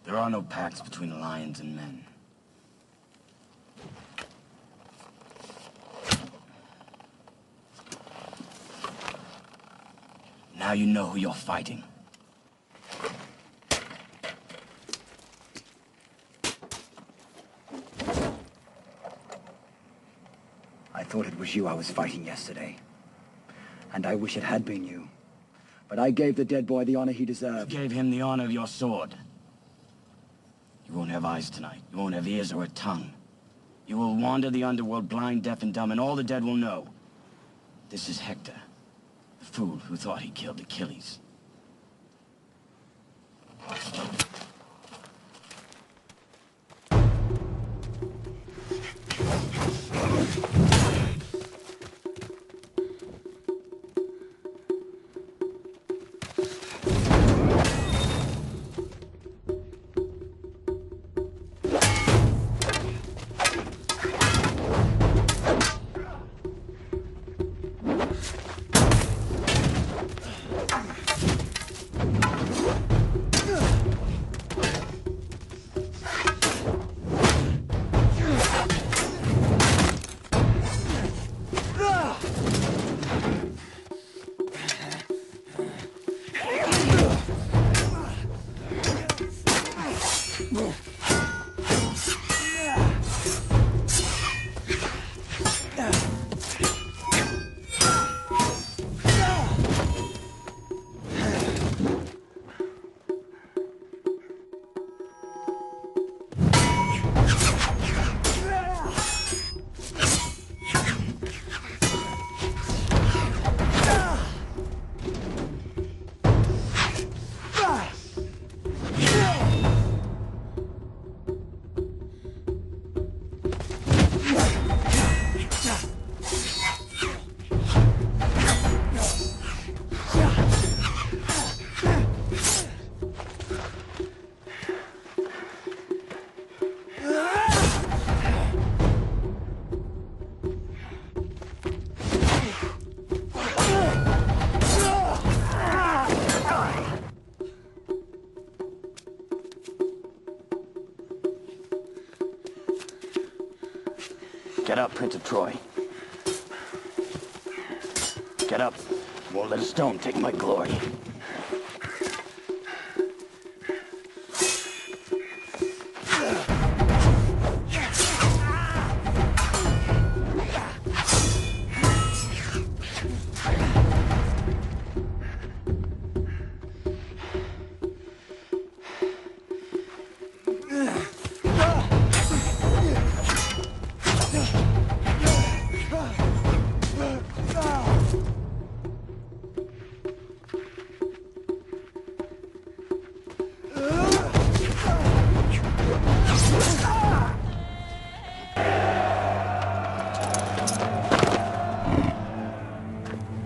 There are no pacts between lions and men. Now you know who you're fighting. I thought it was you I was fighting yesterday. And I wish it had been you. But I gave the dead boy the honor he deserved. You gave him the honor of your sword. You won't have eyes tonight. You won't have ears or a tongue. You will wander the underworld blind, deaf, and dumb, and all the dead will know. This is Hector, the fool who thought he killed Achilles. Get up, Prince of Troy. Get up. Won't let a stone take my glory.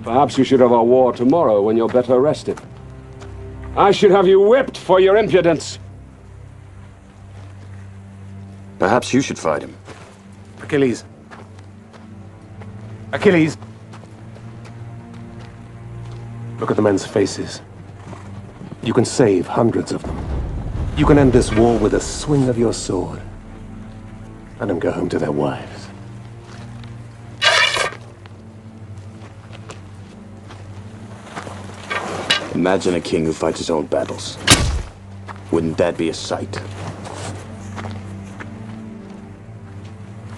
Perhaps you should have our war tomorrow when you're better rested. I should have you whipped for your impudence. Perhaps you should fight him. Achilles. Achilles! Look at the men's faces. You can save hundreds of them. You can end this war with a swing of your sword. Let them go home to their wives. Imagine a king who fights his own battles. Wouldn't that be a sight?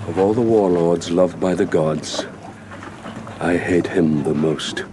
Of all the warlords loved by the gods, I hate him the most.